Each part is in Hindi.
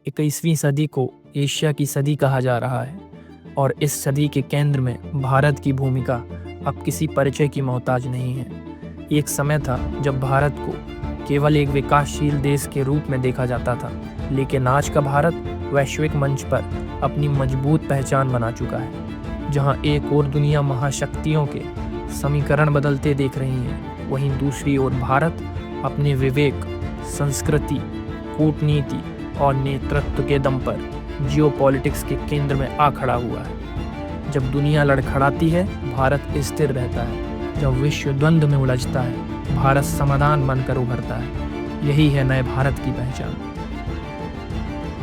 21वीं सदी को एशिया की सदी कहा जा रहा है और इस सदी के केंद्र में भारत की भूमिका अब किसी परिचय की मोहताज नहीं है। एक समय था जब भारत को केवल एक विकासशील देश के रूप में देखा जाता था, लेकिन आज का भारत वैश्विक मंच पर अपनी मजबूत पहचान बना चुका है। जहां एक ओर दुनिया महाशक्तियों के समीकरण बदलते देख रही है, वहीं दूसरी ओर भारत अपने विवेक, संस्कृति, कूटनीति और नेतृत्व के दम पर जियोपॉलिटिक्स के केंद्र में आ खड़ा हुआ है। जब दुनिया लड़खड़ाती है, भारत स्थिर रहता है। जब विश्व द्वंद्व में उलझता है, भारत समाधान बनकर उभरता है। यही है नए भारत की पहचान।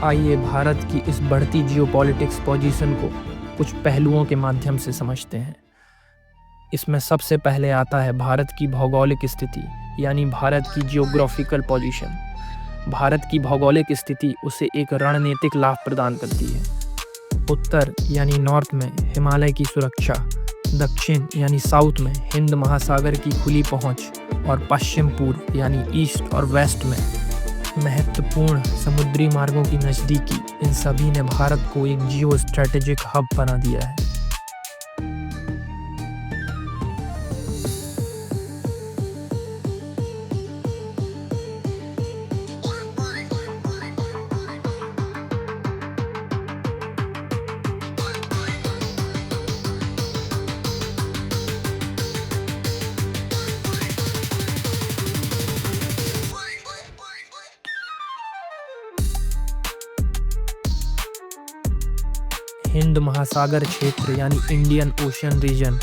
आइए भारत की इस बढ़ती जियोपॉलिटिक्स पोजीशन को कुछ पहलुओं के माध्यम से समझते हैं। इसमें सबसे पहले आता है भारत की भौगोलिक स्थिति, यानी भारत की जियोग्राफिकल पोजीशन। भारत की भौगोलिक स्थिति उसे एक रणनीतिक लाभ प्रदान करती है। उत्तर यानी नॉर्थ में हिमालय की सुरक्षा, दक्षिण यानी साउथ में हिंद महासागर की खुली पहुंच और पश्चिम पूर्व यानी ईस्ट और वेस्ट में महत्वपूर्ण समुद्री मार्गों की नज़दीकी, इन सभी ने भारत को एक जियो स्ट्रेटेजिक हब बना दिया है। हिंद महासागर क्षेत्र यानी इंडियन ओशन रीजन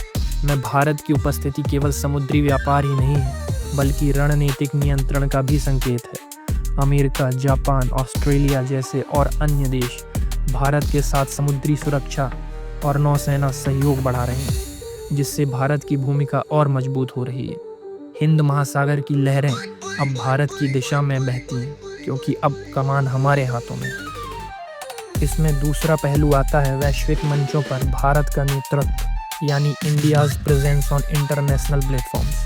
में भारत की उपस्थिति केवल समुद्री व्यापार ही नहीं है, बल्कि रणनीतिक नियंत्रण का भी संकेत है। अमेरिका, जापान, ऑस्ट्रेलिया जैसे और अन्य देश भारत के साथ समुद्री सुरक्षा और नौसेना सहयोग बढ़ा रहे हैं, जिससे भारत की भूमिका और मजबूत हो रही है। हिंद महासागर की लहरें अब भारत की दिशा में बहती हैं, क्योंकि अब कमान हमारे हाथों में है। इसमें दूसरा पहलू आता है वैश्विक मंचों पर भारत का नेतृत्व, यानी India's presence on international platforms.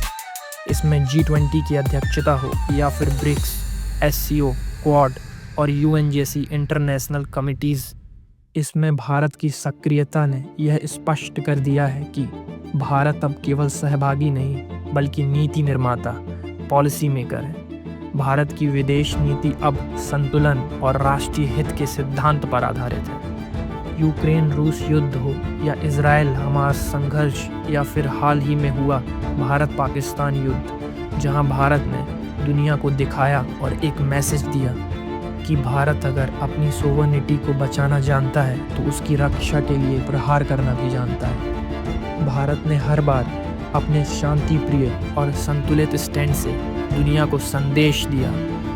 इसमें G20 की अध्यक्षता हो या फिर ब्रिक्स, SCO, क्वाड और UN जैसी इंटरनेशनल कमिटीज़, इसमें भारत की सक्रियता ने यह स्पष्ट कर दिया है कि भारत अब केवल सहभागी नहीं, बल्कि नीति निर्माता, पॉलिसी मेकर है। भारत की विदेश नीति अब संतुलन और राष्ट्रीय हित के सिद्धांत पर आधारित है। यूक्रेन रूस युद्ध हो या इजराइल हमास संघर्ष या फिर हाल ही में हुआ भारत पाकिस्तान युद्ध, जहां भारत ने दुनिया को दिखाया और एक मैसेज दिया कि भारत अगर अपनी सोवरेनिटी को बचाना जानता है तो उसकी रक्षा के लिए प्रहार करना भी जानता है। भारत ने हर बार अपने शांति प्रिय और संतुलित स्टैंड से दुनिया को संदेश दिया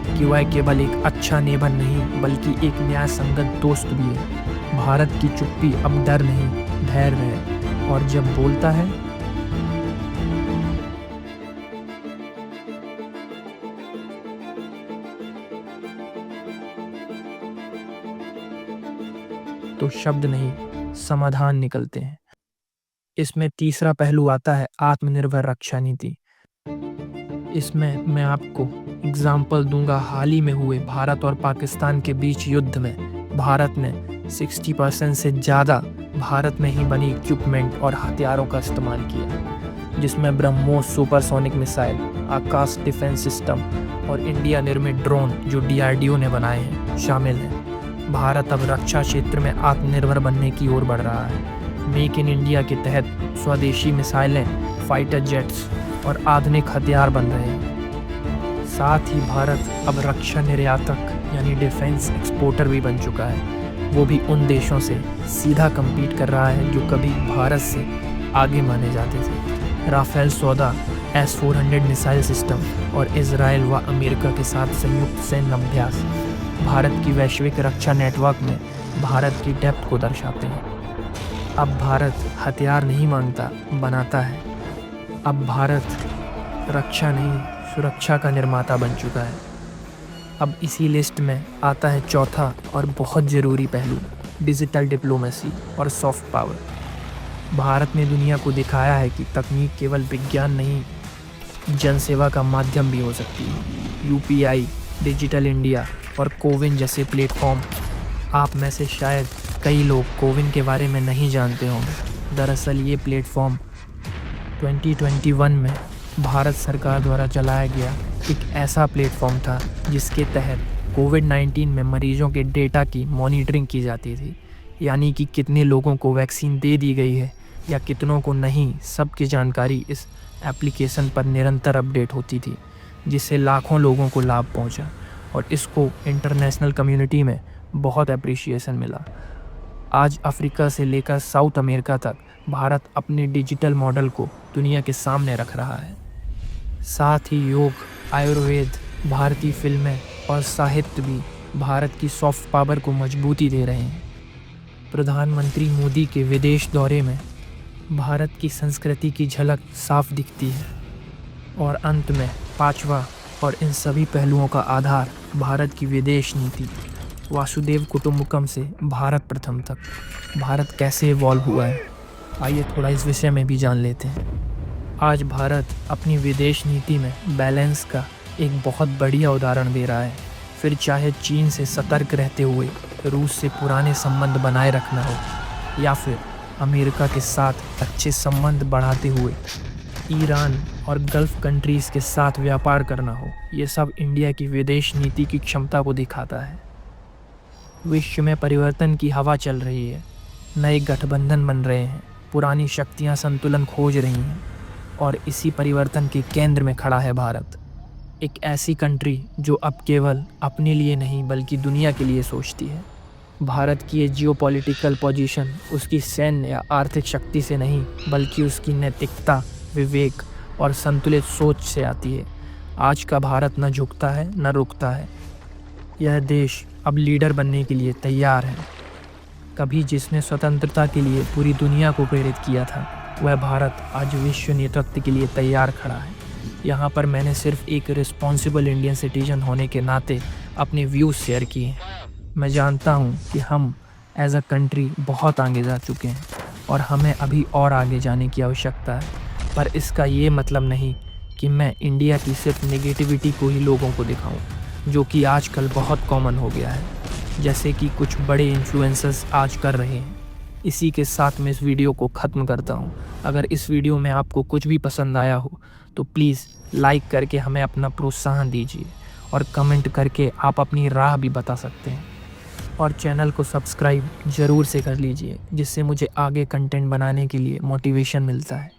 कि वह केवल एक अच्छा नेबर नहीं, बल्कि एक न्याय संगत दोस्त भी है। भारत की चुप्पी अब डर नहीं, धैर्य है, और जब बोलता है तो शब्द नहीं, समाधान निकलते हैं। इसमें तीसरा पहलू आता है आत्मनिर्भर रक्षा नीति। इसमें मैं आपको एग्जाम्पल दूंगा हाल ही में हुए भारत और पाकिस्तान के बीच युद्ध में भारत ने 60% से ज़्यादा भारत में ही बनी इक्विपमेंट और हथियारों का इस्तेमाल किया, जिसमें ब्रह्मोस सुपरसोनिक मिसाइल, आकाश डिफेंस सिस्टम और इंडिया निर्मित ड्रोन जो DRDO ने बनाए हैं शामिल हैं। भारत अब रक्षा क्षेत्र में आत्मनिर्भर बनने की ओर बढ़ रहा है। मेक इन इंडिया के तहत स्वदेशी मिसाइलें, फाइटर जेट्स और आधुनिक हथियार बन रहे हैं। साथ ही भारत अब रक्षा निर्यातक यानी डिफेंस एक्सपोर्टर भी बन चुका है। वो भी उन देशों से सीधा कम्पीट कर रहा है जो कभी भारत से आगे माने जाते थे। राफेल सौदा, S-400 मिसाइल सिस्टम और इजराइल व अमेरिका के साथ संयुक्त सैन्य अभ्यास भारत की वैश्विक रक्षा नेटवर्क में भारत की डेप्थ को दर्शाते हैं। अब भारत हथियार नहीं मांगता, बनाता है। अब भारत रक्षा नहीं, सुरक्षा का निर्माता बन चुका है। अब इसी लिस्ट में आता है चौथा और बहुत ज़रूरी पहलू, डिजिटल डिप्लोमेसी और सॉफ्ट पावर। भारत ने दुनिया को दिखाया है कि तकनीक केवल विज्ञान नहीं, जनसेवा का माध्यम भी हो सकती है। UPI, डिजिटल इंडिया और कोविन जैसे प्लेटफॉर्म आप में से शायद कई लोग कोविन के बारे में नहीं जानते होंगे। दरअसल ये प्लेटफॉर्म 2021 में भारत सरकार द्वारा चलाया गया एक ऐसा प्लेटफॉर्म था जिसके तहत कोविड-19 में मरीजों के डेटा की मॉनिटरिंग की जाती थी। यानी कि कितने लोगों को वैक्सीन दे दी गई है या कितनों को नहीं, सबकी जानकारी इस एप्लीकेशन पर निरंतर अपडेट होती थी, जिससे लाखों लोगों को लाभ पहुंचा और इसको इंटरनेशनल कम्युनिटी में बहुत अप्रिसिएशन मिला। आज अफ्रीका से लेकर साउथ अमेरिका तक भारत अपने डिजिटल मॉडल को दुनिया के सामने रख रहा है। साथ ही योग, आयुर्वेद, भारतीय फिल्में और साहित्य भी भारत की सॉफ्ट पावर को मजबूती दे रहे हैं। प्रधानमंत्री मोदी के विदेश दौरे में भारत की संस्कृति की झलक साफ दिखती है। और अंत में पांचवा और इन सभी पहलुओं का आधार भारत की विदेश नीति, वासुदेव कुटुंबकम से भारत प्रथम तक भारत कैसे इवॉल्व हुआ है, आइए थोड़ा इस विषय में भी जान लेते हैं। आज भारत अपनी विदेश नीति में बैलेंस का एक बहुत बढ़िया उदाहरण दे रहा है। फिर चाहे चीन से सतर्क रहते हुए रूस से पुराने संबंध बनाए रखना हो या फिर अमेरिका के साथ अच्छे संबंध बढ़ाते हुए ईरान और गल्फ कंट्रीज़ के साथ व्यापार करना हो, ये सब इंडिया की विदेश नीति की क्षमता को दिखाता है। विश्व में परिवर्तन की हवा चल रही है, नए गठबंधन बन रहे हैं, पुरानी शक्तियां संतुलन खोज रही हैं और इसी परिवर्तन के केंद्र में खड़ा है भारत। एक ऐसी कंट्री जो अब केवल अपने लिए नहीं बल्कि दुनिया के लिए सोचती है। भारत की ये जियोपॉलिटिकल पोजीशन उसकी सैन्य या आर्थिक शक्ति से नहीं बल्कि उसकी नैतिकता, विवेक और संतुलित सोच से आती है। आज का भारत न झुकता है न रुकता है। यह देश अब लीडर बनने के लिए तैयार है। कभी जिसने स्वतंत्रता के लिए पूरी दुनिया को प्रेरित किया था, वह भारत आज विश्व नेतृत्व के लिए तैयार खड़ा है। यहाँ पर मैंने सिर्फ एक रिस्पॉन्सिबल इंडियन सिटीजन होने के नाते अपने व्यूज़ शेयर किए हैं। मैं जानता हूँ कि हम एज अ कंट्री बहुत आगे जा चुके हैं और हमें अभी और आगे जाने की आवश्यकता है, पर इसका ये मतलब नहीं कि मैं इंडिया की सिर्फ नेगेटिविटी को ही लोगों को दिखाऊं, जो कि आजकल बहुत कॉमन हो गया है, जैसे कि कुछ बड़े इन्फ्लुएंसर्स आज कर रहे हैं। इसी के साथ मैं इस वीडियो को ख़त्म करता हूँ। अगर इस वीडियो में आपको कुछ भी पसंद आया हो तो प्लीज़ लाइक करके हमें अपना प्रोत्साहन दीजिए और कमेंट करके आप अपनी राह भी बता सकते हैं। और चैनल को सब्सक्राइब ज़रूर से कर लीजिए, जिससे मुझे आगे कंटेंट बनाने के लिए मोटिवेशन मिलता है।